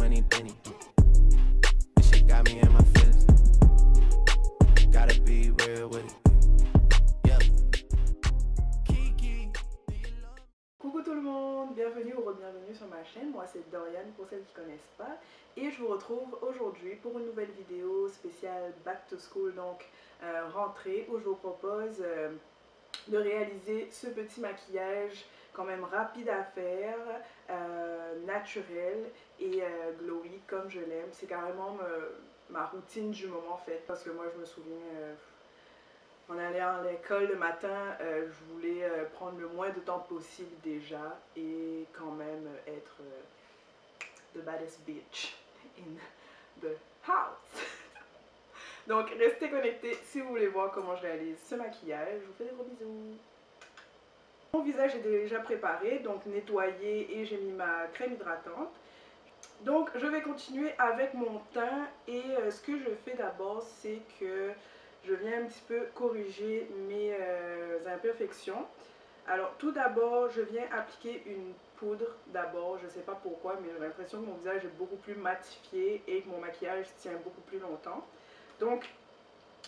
money, penny. This shit got me in my feelings. Gotta be real with it. Yeah. Kiki. Coucou tout le monde, bienvenue ou re-bienvenue sur ma chaîne. Moi c'est Dorian pour celles qui ne connaissent pas. Et je vous retrouve aujourd'hui pour une nouvelle vidéo spéciale Back to School, donc rentrée, où je vous propose de réaliser ce petit maquillage quand même rapide à faire, naturel et glowy comme je l'aime. C'est carrément ma routine du moment en fait, parce que moi je me souviens en allant à l'école le matin, je voulais prendre le moins de temps possible déjà et quand même être the baddest bitch in the house. Donc restez connectés si vous voulez voir comment je réalise ce maquillage. Je vous fais des gros bisous. Mon visage est déjà préparé, donc nettoyé, et j'ai mis ma crème hydratante. Donc je vais continuer avec mon teint et ce que je fais d'abord, c'est que je viens un petit peu corriger mes imperfections. Alors tout d'abord, je viens appliquer une poudre d'abord, je ne sais pas pourquoi, mais j'ai l'impression que mon visage est beaucoup plus matifié et que mon maquillage tient beaucoup plus longtemps. Donc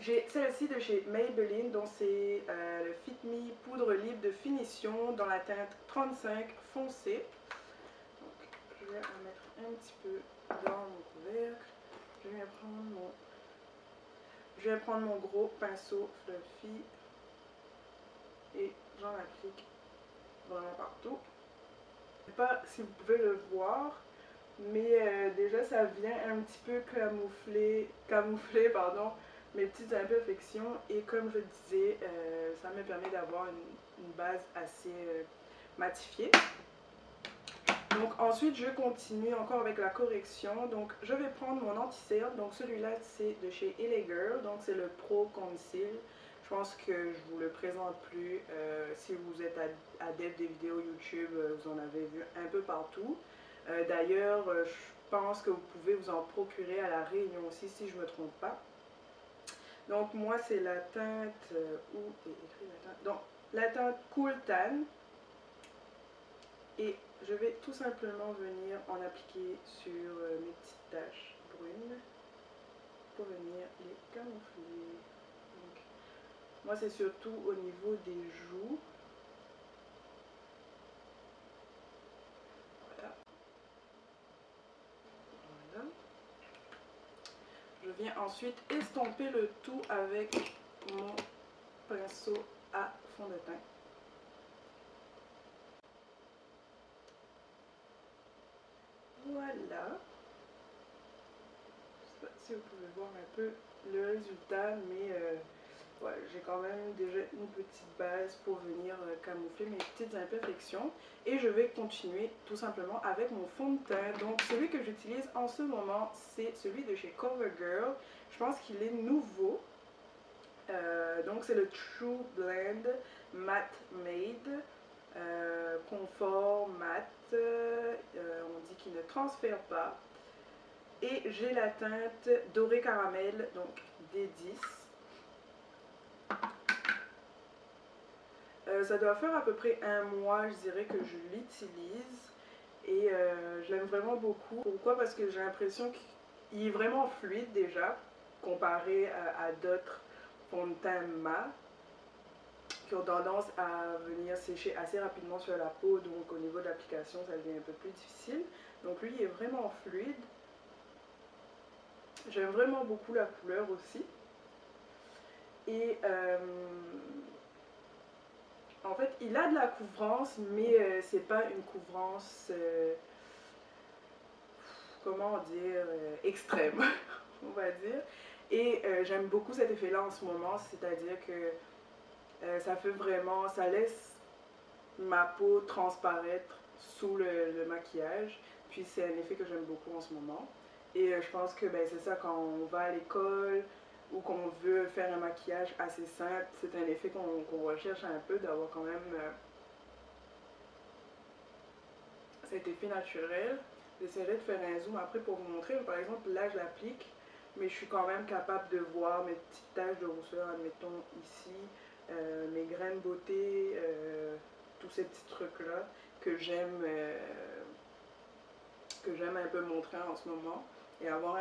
j'ai celle-ci de chez Maybelline, donc c'est le Fit Me poudre libre de finition dans la teinte 35 foncé. Donc je vais en mettre un petit peu dans mon couvercle. Je vais prendre mon gros pinceau fluffy et j'en applique vraiment partout. Je ne sais pas si vous pouvez le voir, mais déjà ça vient un petit peu camoufler pardon, mes petites imperfections, et comme je disais, ça me permet d'avoir une base assez matifiée. Donc ensuite je continue encore avec la correction. Donc je vais prendre mon anti-cerne, donc celui-là c'est de chez LA Girl, donc c'est le Pro Conceal. Je pense que je vous le présente plus. Si vous êtes adepte des vidéos YouTube, vous en avez vu un peu partout. D'ailleurs, je pense que vous pouvez vous en procurer à La Réunion aussi, si je ne me trompe pas. Donc moi c'est la teinte, où est écrit la teinte? Donc la teinte Cool Tan. Et je vais tout simplement venir en appliquer sur mes petites taches brunes pour venir les camoufler. Donc, moi c'est surtout au niveau des joues. Voilà. Voilà. Je viens ensuite estomper le tout avec mon pinceau à fond de teint. Voilà. Je ne sais pas si vous pouvez voir un peu le résultat, mais ouais, j'ai quand même déjà une petite base pour venir camoufler mes petites imperfections. Et je vais continuer tout simplement avec mon fond de teint. Donc celui que j'utilise en ce moment, c'est celui de chez CoverGirl. Je pense qu'il est nouveau. Donc c'est le True Blend Matte Made. Confort, mat, on dit qu'il ne transfère pas. Et j'ai la teinte doré caramel, donc D10. Ça doit faire à peu près un mois, je dirais, que je l'utilise. Et je l'aime vraiment beaucoup. Pourquoi? Parce que j'ai l'impression qu'il est vraiment fluide déjà, comparé à d'autres fonds de teint mat, qui ont tendance à venir sécher assez rapidement sur la peau, donc au niveau de l'application ça devient un peu plus difficile. Donc lui il est vraiment fluide. J'aime vraiment beaucoup la couleur aussi. Et en fait il a de la couvrance, mais c'est pas une couvrance comment dire, extrême on va dire. Et j'aime beaucoup cet effet là en ce moment, c'est-à-dire que ça fait vraiment, ça laisse ma peau transparaître sous le maquillage. Puis c'est un effet que j'aime beaucoup en ce moment. Et je pense que c'est ça, quand on va à l'école ou qu'on veut faire un maquillage assez simple, c'est un effet qu'on recherche un peu, d'avoir quand même cet effet naturel. J'essaierai de faire un zoom après pour vous montrer. Par exemple là je l'applique, mais je suis quand même capable de voir mes petites taches de rousseur, admettons ici. Mes grains de beauté, tous ces petits trucs là que j'aime que j'aime un peu montrer en ce moment et avoir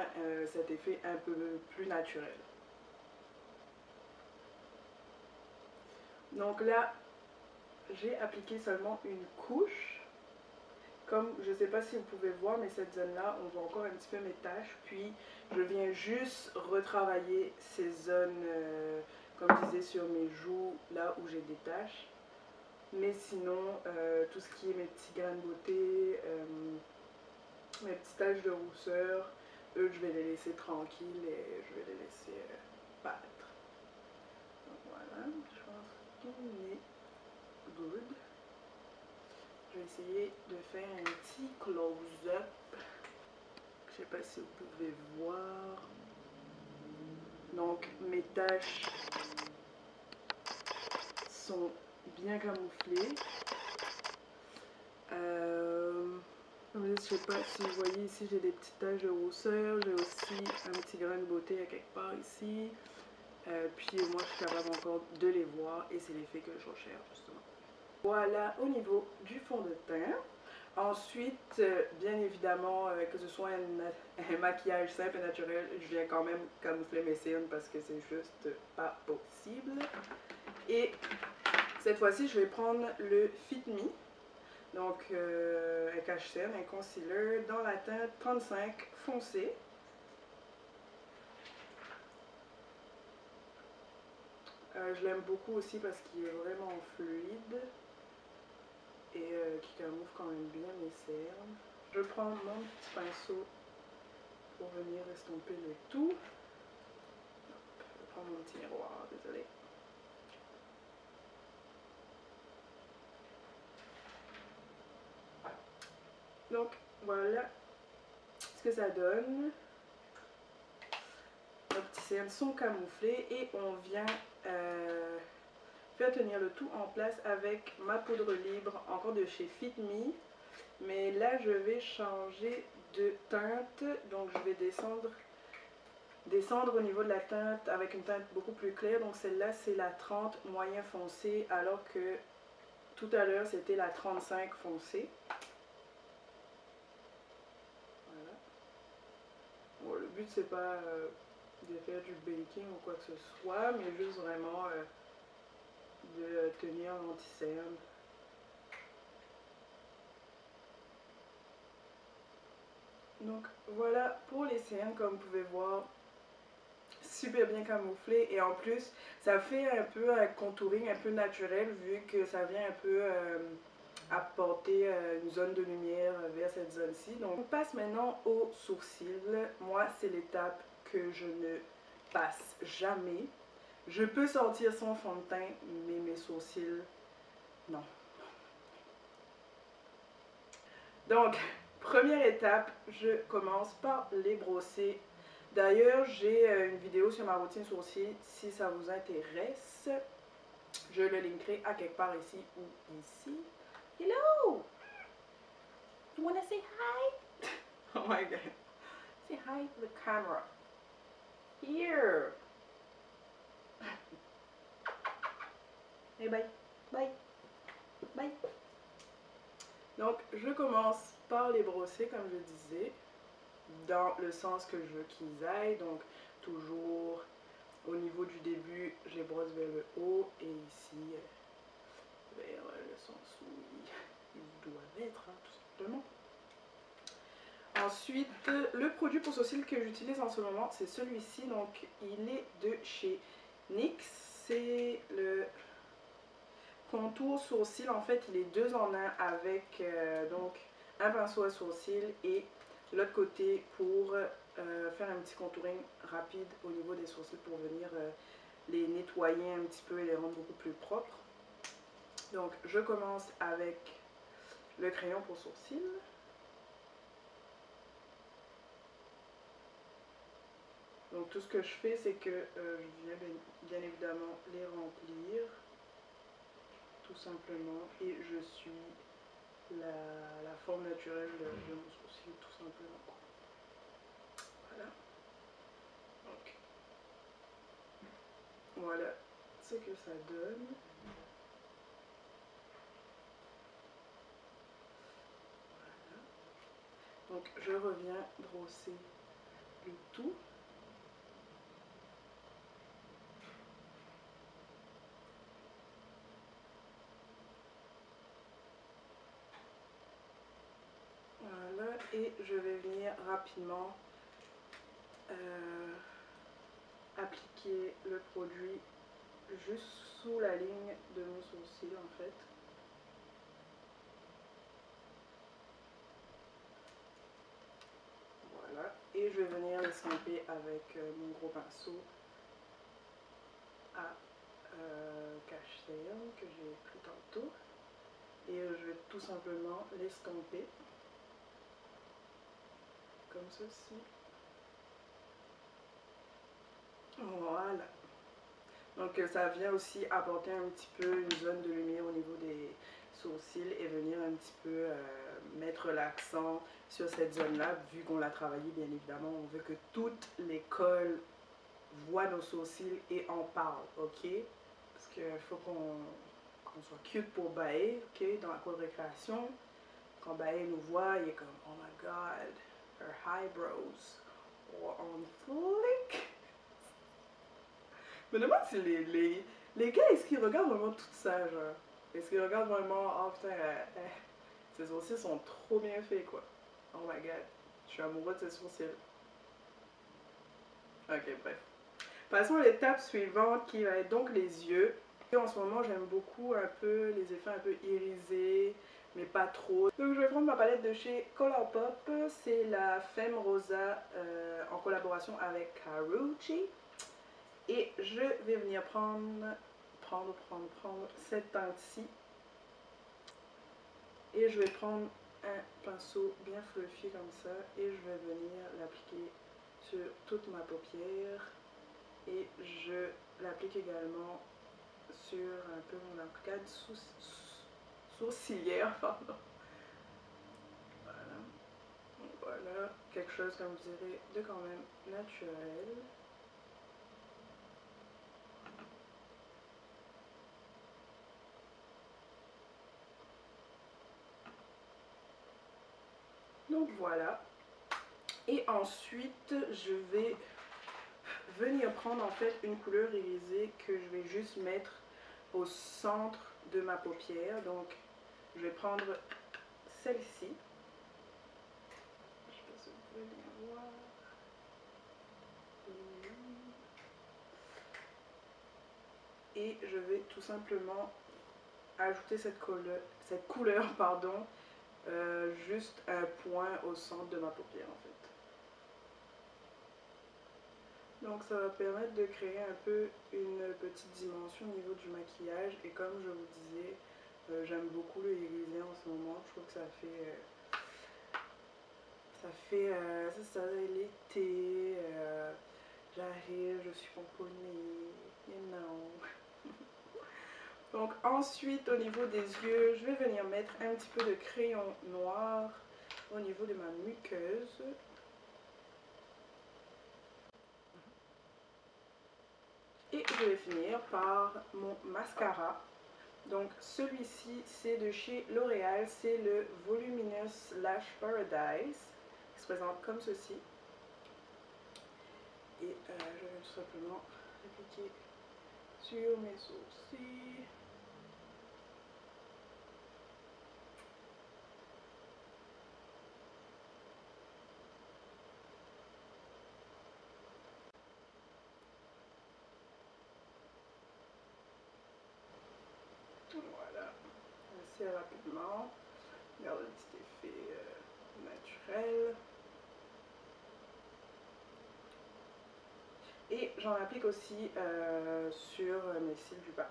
cet effet un peu plus naturel. Donc là, j'ai appliqué seulement une couche. Comme je ne sais pas si vous pouvez voir, mais cette zone-là, on voit encore un petit peu mes taches. Puis je viens juste retravailler ces zones, comme je disais, sur mes joues, là où j'ai des taches. Mais sinon, tout ce qui est mes petits grains de beauté, mes petites taches de rousseur, eux, je vais les laisser tranquilles et je vais les laisser battre. Donc voilà, je pense que tout est good. Je vais essayer de faire un petit close-up. Je sais pas si vous pouvez voir. Donc mes taches sont bien camouflées. Je sais pas si vous voyez ici, j'ai des petites taches de rousseur. J'ai aussi un petit grain de beauté à quelque part ici. Puis moi je suis capable encore de les voir et c'est l'effet que je recherche justement. Voilà au niveau du fond de teint. Ensuite, bien évidemment, que ce soit un maquillage simple et naturel, je viens quand même camoufler mes cils parce que c'est juste pas possible. Et cette fois-ci, je vais prendre le Fit Me, donc un cache-cerne, un concealer dans la teinte 35 foncé. Je l'aime beaucoup aussi parce qu'il est vraiment fluide et qui camoufle quand même bien mes cernes. Je prends mon petit pinceau pour venir estomper le tout. Je vais prendre mon petit miroir, désolé. Donc voilà ce que ça donne. Nos petits cernes sont camouflés et on vient faire tenir le tout en place avec ma poudre libre, encore de chez Fit Me. Mais là je vais changer de teinte, donc je vais descendre au niveau de la teinte avec une teinte beaucoup plus claire. Donc celle-là c'est la 30 moyen foncé, alors que tout à l'heure c'était la 35 foncé. Voilà. Bon, le but c'est pas de faire du baking ou quoi que ce soit, mais juste vraiment de tenir l'anti-cerne. Donc voilà pour les cernes, comme vous pouvez voir, super bien camouflé et en plus ça fait un peu un contouring un peu naturel vu que ça vient un peu apporter une zone de lumière vers cette zone-ci. Donc on passe maintenant aux sourcils. Moi c'est l'étape que je ne passe jamais. Je peux sortir sans fond de teint, mais mes sourcils, non. Donc première étape, je commence par les brosser. D'ailleurs, j'ai une vidéo sur ma routine sourcils si ça vous intéresse. Je le linkerai à quelque part ici ou ici. Hello! You wanna say hi? Oh my god. Say hi to the camera. Here. Hey, bye. Bye. Bye. Donc, je commence par les brosser, comme je disais, dans le sens que je veux qu'ils aillent. Donc, toujours au niveau du début, je les brosse vers le haut et ici, vers le sens où ils doivent être, hein, tout simplement. Ensuite, le produit pour sourcils que j'utilise en ce moment, c'est celui-ci. Donc, il est de chez NYX. C'est le contour sourcil. En fait, il est 2 en 1 avec donc un pinceau à sourcils et l'autre côté pour faire un petit contouring rapide au niveau des sourcils pour venir les nettoyer un petit peu et les rendre beaucoup plus propres. Donc, je commence avec le crayon pour sourcils. Donc, tout ce que je fais, c'est que je viens bien évidemment les remplir, tout simplement, et je suis la forme naturelle de mon sourcil, tout simplement. Voilà. Donc, voilà ce que ça donne. Donc je reviens brosser le tout. Voilà, et je vais venir rapidement appliquer le produit juste sous la ligne de mon sourcil en fait. Voilà, et je vais venir l'estomper avec mon gros pinceau à cache-tail que j'ai pris tantôt. Et je vais tout simplement l'estomper comme ceci. Voilà. Donc ça vient aussi apporter un petit peu une zone de lumière au niveau des sourcils et venir un petit peu mettre l'accent sur cette zone-là, vu qu'on l'a travaillé bien évidemment. On veut que toute l'école voit nos sourcils et en parle, ok? Parce qu'il faut qu'on soit cute pour Bae, ok? Dans la cour de récréation, quand Bae nous voit, il est comme oh my god, her eyebrows are on flick. Je me demande si les gars, est-ce qu'ils regardent vraiment tout ça, genre? Est-ce qu'ils regardent vraiment, oh putain, ses sourcils sont trop bien faits, quoi. Oh my god, je suis amoureux de ses sourcils. Ok, bref. Passons à l'étape suivante qui va être donc les yeux. Et en ce moment, j'aime beaucoup un peu les effets un peu irisés, mais pas trop. Donc je vais prendre ma palette de chez Colourpop. C'est la Femme Rosa en collaboration avec Carucci. Et je vais venir prendre cette teinte-ci. Et je vais prendre un pinceau bien fluffy comme ça. Et je vais venir l'appliquer sur toute ma paupière. Et je l'applique également sur un peu mon arcade sourcilière. Pardon. Voilà. Donc voilà, quelque chose comme je dirais de quand même naturel. Donc voilà. Et ensuite, je vais venir prendre en fait une couleur irisée que je vais juste mettre au centre de ma paupière. Donc, je vais prendre celle-ci. Je sais pas si vous pouvez bien voir. Et je vais tout simplement ajouter cette couleur pardon, juste un point au centre de ma paupière en fait. Donc ça va permettre de créer un peu une petite dimension au niveau du maquillage. Et comme je vous disais, j'aime beaucoup le irisé en ce moment. Je trouve que c'est ça, l'été, j'arrive, je suis pomponnée, et non. Donc ensuite au niveau des yeux, je vais venir mettre un petit peu de crayon noir au niveau de ma muqueuse. Et je vais finir par mon mascara. Donc celui-ci c'est de chez L'Oréal, c'est le Voluminous Lash Paradise, qui se présente comme ceci. Et je vais tout simplement appliquer sur mes sourcils. Voilà, assez rapidement. Regarde le petit effet naturel. Et j'en applique aussi sur mes cils du bas.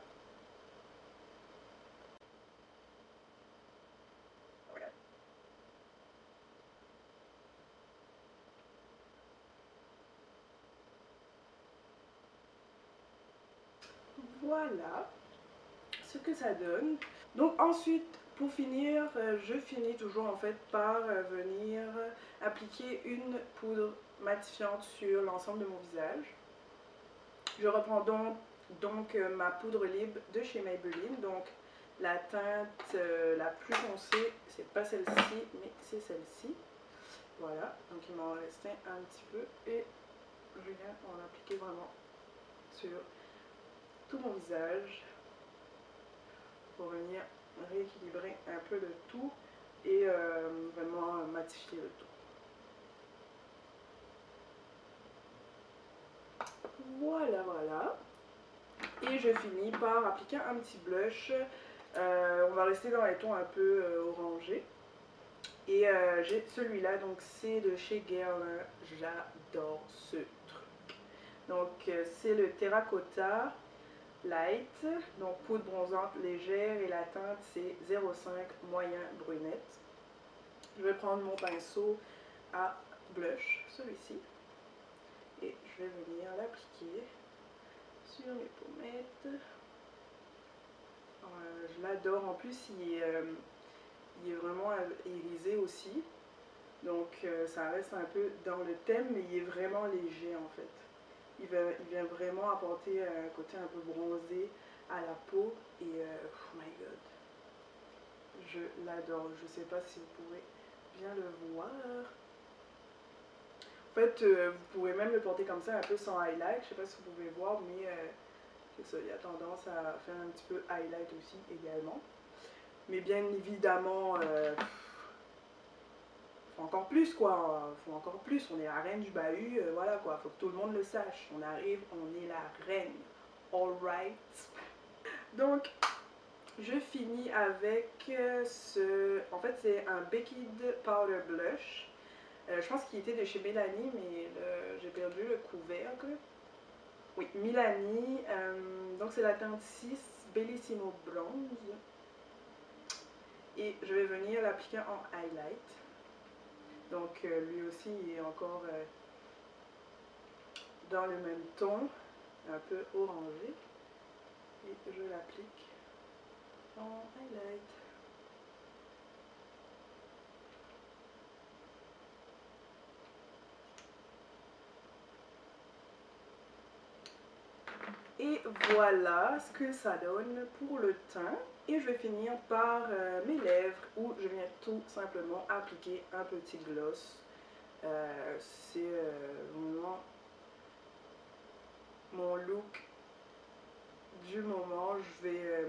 Voilà ce que ça donne. Donc ensuite, pour finir, je finis toujours en fait par venir appliquer une poudre matifiante sur l'ensemble de mon visage. Je reprends donc ma poudre libre de chez Maybelline. Donc la teinte la plus foncée, c'est pas celle-ci, mais c'est celle-ci. Voilà, donc il m'en restait un petit peu et je viens en appliquer vraiment sur tout mon visage pour venir rééquilibrer un peu le tout et vraiment matifier le tout. Voilà, voilà. Et je finis par appliquer un petit blush. On va rester dans les tons un peu orangés. Et j'ai celui-là, donc c'est de chez Guerlain. J'adore ce truc. Donc c'est le Terracotta Light, donc poudre bronzante légère et la teinte c'est 0,5 moyen brunette. Je vais prendre mon pinceau à blush, celui-ci, et je vais venir l'appliquer sur mes pommettes. Je l'adore, en plus il est vraiment irisé aussi, donc ça reste un peu dans le thème, mais il est vraiment léger en fait. Il vient vraiment apporter un côté un peu bronzé à la peau et oh my god, je l'adore. Je sais pas si vous pouvez bien le voir. En fait, vous pouvez même le porter comme ça un peu sans highlight. Je sais pas si vous pouvez voir, mais c'est ça, il y a tendance à faire un petit peu highlight aussi également. Mais bien évidemment, faut encore plus quoi, faut encore plus. On est la reine du bahut, voilà quoi, faut que tout le monde le sache. On arrive, on est la reine. Alright. Donc, je finis avec ce... En fait, c'est un Baked Powder Blush. Je pense qu'il était de chez Milani, mais j'ai perdu le couvercle. Oui, Milani. Donc, c'est la teinte 6 Bellissimo Bronze. Et je vais venir l'appliquer en highlight. Donc, lui aussi, il est encore dans le même ton, un peu orangé. Et je l'applique en highlight. Et voilà ce que ça donne pour le teint. Et je vais finir par mes lèvres où je viens tout simplement appliquer un petit gloss. C'est vraiment mon look du moment.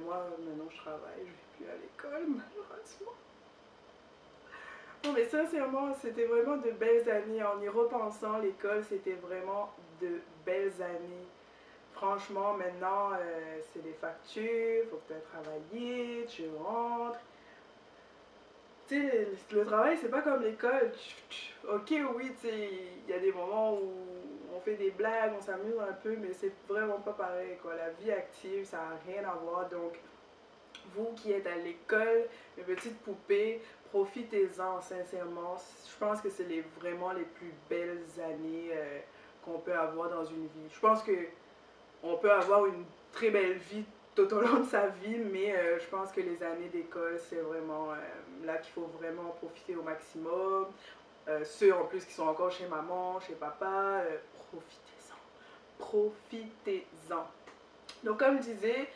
Moi maintenant je travaille, je vais plus à l'école malheureusement. Non mais sincèrement, c'était vraiment de belles années. En y repensant, l'école c'était vraiment de belles années. Franchement, maintenant, c'est des factures, faut peut-être travailler, tu rentres. Tu sais, le travail, c'est pas comme l'école. Ok, oui, tu sais, il y a des moments où on fait des blagues, on s'amuse un peu, mais c'est vraiment pas pareil, quoi. La vie active, ça n'a rien à voir. Donc, vous qui êtes à l'école, mes petites poupées, profitez-en, sincèrement. Je pense que c'est vraiment les plus belles années qu'on peut avoir dans une vie. Je pense que on peut avoir une très belle vie tout au long de sa vie, mais je pense que les années d'école, c'est vraiment là qu'il faut vraiment profiter au maximum. Ceux en plus qui sont encore chez maman, chez papa, profitez-en. Profitez-en. Donc comme je disais,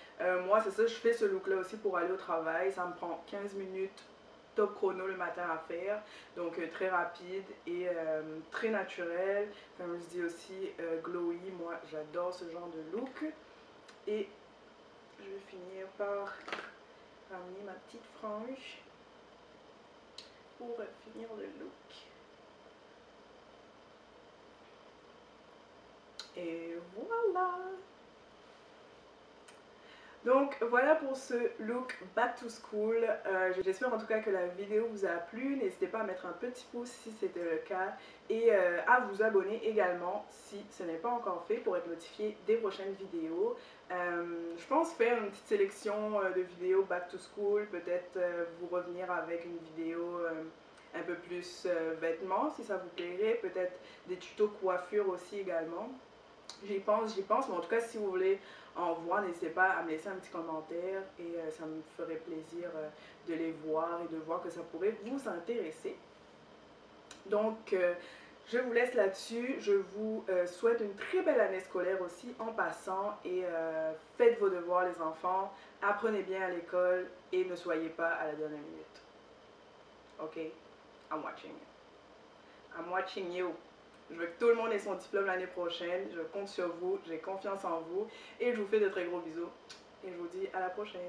moi c'est ça, je fais ce look là aussi pour aller au travail. Ça me prend 15 minutes top chrono le matin à faire, donc très rapide et très naturel, comme je dis aussi glowy. Moi j'adore ce genre de look et je vais finir par ramener ma petite frange pour finir le look. Et voilà. Donc voilà pour ce look back to school. J'espère en tout cas que la vidéo vous a plu. N'hésitez pas à mettre un petit pouce si c'était le cas et à vous abonner également si ce n'est pas encore fait pour être notifié des prochaines vidéos. Je pense faire une petite sélection de vidéos back to school, peut-être vous revenir avec une vidéo un peu plus vêtements si ça vous plairait, peut-être des tutos coiffure aussi également. J'y pense, mais en tout cas si vous voulez en voir, n'hésitez pas à me laisser un petit commentaire et ça me ferait plaisir de les voir et de voir que ça pourrait vous intéresser. Donc je vous laisse là-dessus, je vous souhaite une très belle année scolaire aussi en passant et faites vos devoirs les enfants, apprenez bien à l'école et ne soyez pas à la dernière minute. Ok, I'm watching you. I'm watching you. Je veux que tout le monde ait son diplôme l'année prochaine. Je compte sur vous, j'ai confiance en vous et je vous fais de très gros bisous. Et je vous dis à la prochaine.